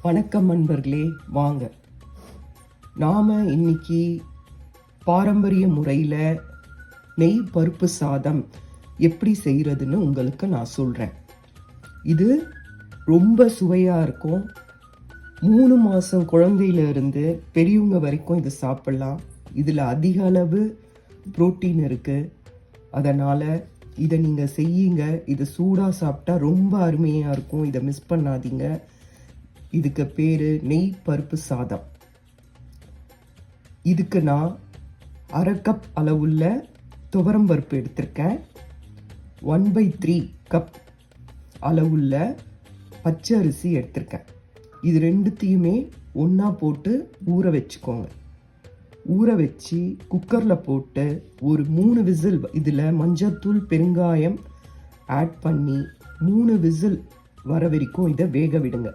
வணக்கம் நண்பர்களே, வாங்க நாம் இன்னைக்கு பாரம்பரிய முறையில் நெய் பருப்பு சாதம் எப்படி செய்கிறதுன்னு உங்களுக்கு நான் சொல்கிறேன். இது ரொம்ப சுவையாக இருக்கும். 3 மாதம் குழந்தையிலிருந்து பெரியவங்க வரைக்கும் இது சாப்பிட்லாம். இதில் அதிக அளவு புரோட்டீன் இருக்குது. அதனால் இதை நீங்கள் செய்யுங்க. இது சூடாக சாப்பிட்டா ரொம்ப அருமையாக இருக்கும். இதை மிஸ் பண்ணாதீங்க. இதுக்கு பேர் நெய் பருப்பு சாதம். இதுக்கு நான் 1/2 கப் அளவுள்ள துவரம் பருப்பு எடுத்திருக்கேன். 1/3 கப் அளவுள்ள பச்சை அரிசி எடுத்திருக்கேன். இது ரெண்டுத்தையுமே ஒன்றா போட்டு ஊற வச்சுக்கோங்க. ஊற வச்சு குக்கரில் போட்டு ஒரு 3 விசில், இதில் மஞ்சத்தூள் பெருங்காயம் ஆட் பண்ணி 3 விசில் வர வரைக்கும் இதை வேக விடுங்க.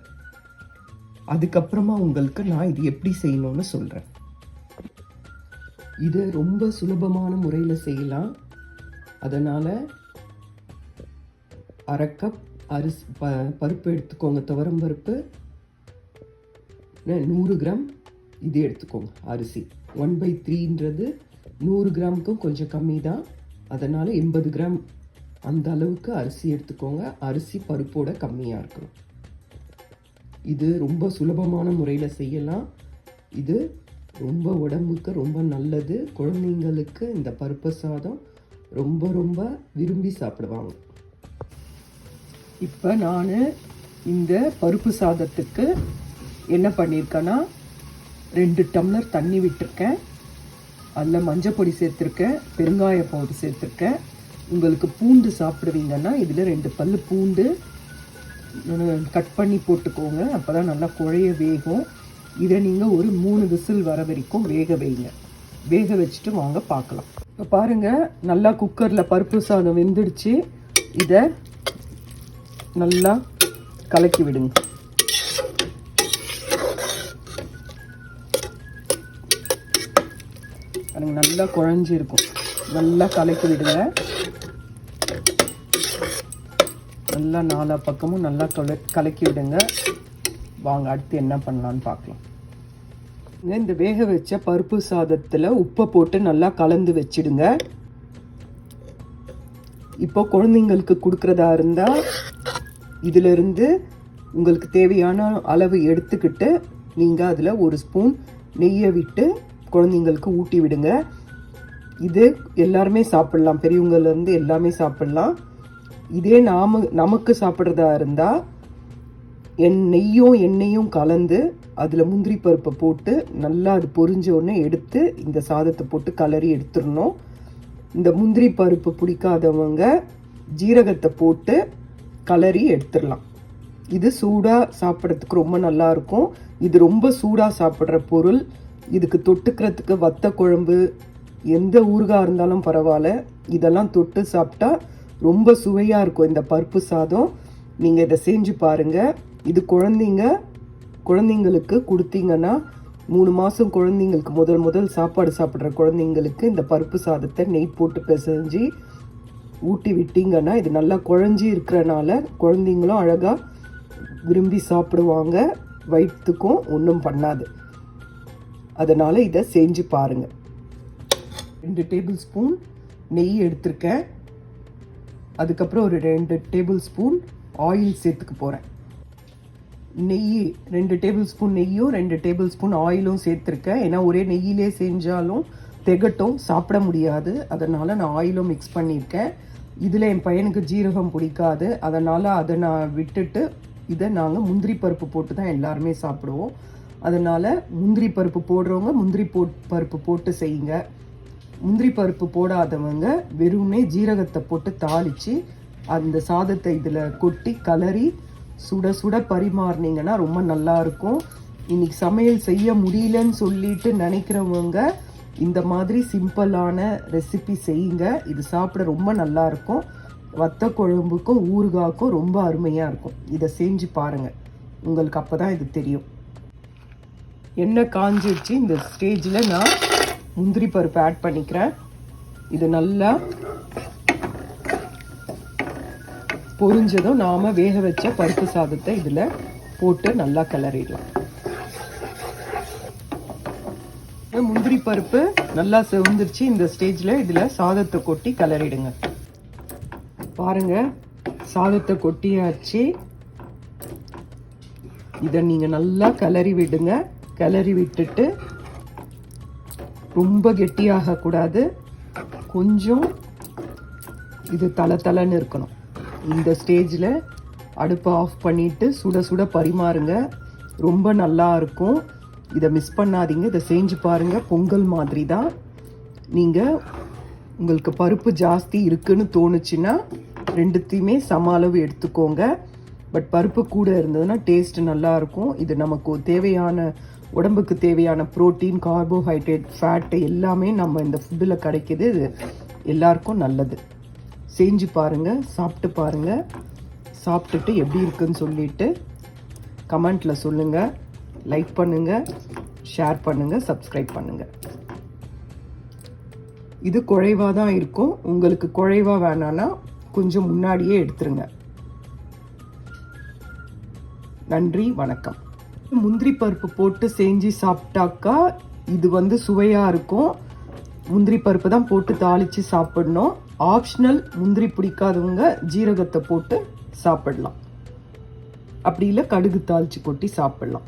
அதுக்கப்புறமா உங்களுக்கு நான் இது எப்படி செய்யணும்னு சொல்கிறேன். இது ரொம்ப சுலபமான முறையில் செய்யலாம். அதனால் 1/2 கப் அரிசி பருப்பு எடுத்துக்கோங்க. துவரம் பருப்பு 100 கிராம் இது எடுத்துக்கோங்க. அரிசி 1/3ன்றது 100 கிராமுக்கும் கொஞ்சம் கம்மி தான். அதனால் 80 கிராம் அந்த அளவுக்கு அரிசி எடுத்துக்கோங்க. அரிசி பருப்போட கம்மியாக இருக்கணும். இது ரொம்ப சுலபமான முறையில் செய்யலாம். இது ரொம்ப உடம்புக்கு ரொம்ப நல்லது. குழந்தைங்களுக்கு இந்த பருப்பு சாதம் ரொம்ப ரொம்ப விரும்பி சாப்பிடுவாங்க. இப்போ நான் இந்த பருப்பு சாதத்துக்கு என்ன பண்ணியிருக்கேன்னா 2 டம்ளர் தண்ணி விட்டுருக்கேன். அதில் மஞ்சள் பொடி சேர்த்துருக்கேன், பெருங்காய பவுடர் சேர்த்துருக்கேன். உங்களுக்கு பூண்டு சாப்பிடுவீங்கன்னா இதில் 2 பல் பூண்டு கட் பண்ணி போட்டுக்கோங்க. அப்போ தான் நல்லா குழைய வேகும். இதை நீங்கள் ஒரு 3 விசில் வர வரைக்கும் வேக வைங்க. வேக வச்சுட்டு வாங்க பார்க்கலாம். இப்போ பாருங்கள், நல்லா குக்கரில் பருப்பு சாதம் வெந்துடுச்சு. இதை நல்லா கலக்கி விடுங்க. நல்லா குழஞ்சிருக்கும். நல்லா கலக்கி விடுங்க. நல்லா 4 பக்கமும் நல்லா கலக்கி விடுங்க. வாங்க அடுத்து என்ன பண்ணலான்னு பார்க்கலாம். இந்த வேக வச்ச பருப்பு சாதத்தில் உப்பை போட்டு நல்லா கலந்து வச்சிடுங்க. இப்போ குழந்தைங்களுக்கு கொடுக்குறதா இருந்தால் இதிலிருந்து உங்களுக்கு தேவையான அளவு எடுத்துக்கிட்டு நீங்கள் அதில் 1 ஸ்பூன் நெய்யை விட்டு குழந்தைங்களுக்கு ஊட்டி விடுங்க. இது எல்லாருமே சாப்பிட்லாம். பெரியவங்கலேருந்து எல்லாமே சாப்பிட்லாம். இதே நமக்கு சாப்பிட்றதா இருந்தால் நெய்யும் எண்ணெயும் கலந்து அதில் முந்திரி பருப்பை போட்டு நல்லா அது பொரிஞ்ச உடனே எடுத்து இந்த சாதத்தை போட்டு கலரி எடுத்துடணும். இந்த முந்திரி பருப்பு பிடிக்காதவங்க ஜீரகத்தை போட்டு கலரி எடுத்துடலாம். இது சூடாக சாப்பிட்றதுக்கு ரொம்ப நல்லாயிருக்கும். இது ரொம்ப சூடாக சாப்பிட்ற பொருள். இதுக்கு தொட்டுக்கிறதுக்கு வத்த குழம்பு, எந்த ஊறுகாய் இருந்தாலும் பரவாயில்ல, இதெல்லாம் தொட்டு சாப்பிட்டா ரொம்ப சுவையாக இருக்கும் இந்த பருப்பு சாதம். நீங்கள் இதை செஞ்சு பாருங்கள். இது குழந்தைங்களுக்கு கொடுத்தீங்கன்னா 3 மாதம் குழந்தைங்களுக்கு முதல் சாப்பாடு சாப்பிட்ற குழந்தைங்களுக்கு இந்த பருப்பு சாதத்தை நெய் போட்டு பிசைஞ்சு ஊட்டி விட்டீங்கன்னா இது நல்லா குழஞ்சி இருக்கிறனால குழந்தைங்களும் அழகாக விரும்பி சாப்பிடுவாங்க. வயிற்றுக்கும் ஒன்றும் பண்ணாது. அதனால் இதை செஞ்சு பாருங்கள். 2 டேபிள் ஸ்பூன் நெய் எடுத்திருக்கேன். அதுக்கப்புறம் ஒரு 2 டேபிள் ஸ்பூன் ஆயில் சேர்த்துக்க போகிறேன். நெய் 2 டேபிள் ஸ்பூன் நெய்யும் 2 டேபிள் ஸ்பூன் ஆயிலும் சேர்த்துருக்கேன். ஏன்னா ஒரே நெய்யிலே செஞ்சாலும் திகட்டும், சாப்பிட முடியாது. அதனால் நான் ஆயிலும் மிக்ஸ் பண்ணியிருக்கேன். இதில் என் பையனுக்கு ஜீரகம் பிடிக்காது. அதனால் அதை நான் விட்டுட்டு இதை நாங்கள் முந்திரி பருப்பு போட்டு தான் எல்லாருமே சாப்பிடுவோம். அதனால் முந்திரி பருப்பு போடுறவங்க முந்திரி பருப்பு போட்டு செய்யுங்க. முந்திரி பருப்பு போடாதவங்க வெறும்னே ஜீரகத்தை போட்டு தாளித்து அந்த சாதத்தை இதில் கொட்டி கலரி சுட சுட பரிமாறினீங்கன்னா ரொம்ப நல்லாயிருக்கும். இன்னைக்கு சமையல் செய்ய முடியலன்னு சொல்லிட்டு நினைக்கிறவங்க இந்த மாதிரி சிம்பிளான ரெசிபி செய்யுங்க. இது சாப்பிட ரொம்ப நல்லாயிருக்கும். வத்த குழம்புக்கும் ஊறுகாய்க்கும் ரொம்ப அருமையாக இருக்கும். இதை செஞ்சு பாருங்கள். உங்களுக்கு அப்போ தான் இது தெரியும். எண்ணெய் காஞ்சிடுச்சு. இந்த ஸ்டேஜில் நான் முந்திரி பருப்பு ஆட் பண்ணிக்கிறேன். இது நல்லா பொரிஞ்சதும் நாம் வேக வச்ச பருப்பு சாதத்தை இதில் போட்டு நல்லா கிளறிடலாம். முந்திரி பருப்பு நல்லா செவந்துருச்சு. இந்த ஸ்டேஜில் இதில் சாதத்தை கொட்டி கிளறிடுங்க. பாருங்க, சாதத்தை கொட்டியாச்சு. இதை நீங்கள் நல்லா கிளறி விடுங்க. கிளறி விட்டுட்டு ரொம்ப கெட்டியாகக்கூடாது, கொஞ்சம் இது தளன்னு இருக்கணும். இந்த ஸ்டேஜில் அடுப்பை ஆஃப் பண்ணிவிட்டு சுட சுட பரிமாறுங்க. ரொம்ப நல்லா இருக்கும். இதை மிஸ் பண்ணாதீங்க. இதை செஞ்சு பாருங்கள். பொங்கல் மாதிரி தான். நீங்கள் உங்களுக்கு பருப்பு ஜாஸ்தி இருக்குன்னு தோணுச்சுன்னா ரெண்டுத்தையுமே சம அளவு எடுத்துக்கோங்க. பட் பருப்பு கூட இருந்ததுன்னா டேஸ்ட் நல்லாயிருக்கும். இது நமக்கு தேவையான, உடம்புக்கு தேவையான ப்ரோட்டீன், கார்போஹைட்ரேட், ஃபேட்டு எல்லாமே நம்ம இந்த ஃபுட்டில் கிடைக்கிது. இது எல்லாருக்கும் நல்லது. செஞ்சு பாருங்கள், சாப்பிட்டு பாருங்கள். சாப்பிட்டுட்டு எப்படி இருக்குன்னு சொல்லிவிட்டு கமெண்ட்டில் சொல்லுங்கள். லைக் பண்ணுங்கள், ஷேர் பண்ணுங்கள், சப்ஸ்கிரைப் பண்ணுங்கள். இது குழைவாக தான் இருக்கும். உங்களுக்கு குழைவாக வேணான்னா கொஞ்சம் முன்னாடியே எடுத்துருங்க. நன்றி, வணக்கம். முந்திரி பருப்பு போட்டு செஞ்சு சாப்பிட்டாக்கா இது சுவையாக இருக்கும். முந்திரி பருப்பு தான் போட்டு தாளித்து சாப்பிடணும். ஆப்ஷனல், முந்திரி பிடிக்காதவங்க ஜீரகத்தை போட்டு சாப்பிடலாம். அப்படி இல்லை கடுகு தாளித்து கொட்டி சாப்பிடலாம்.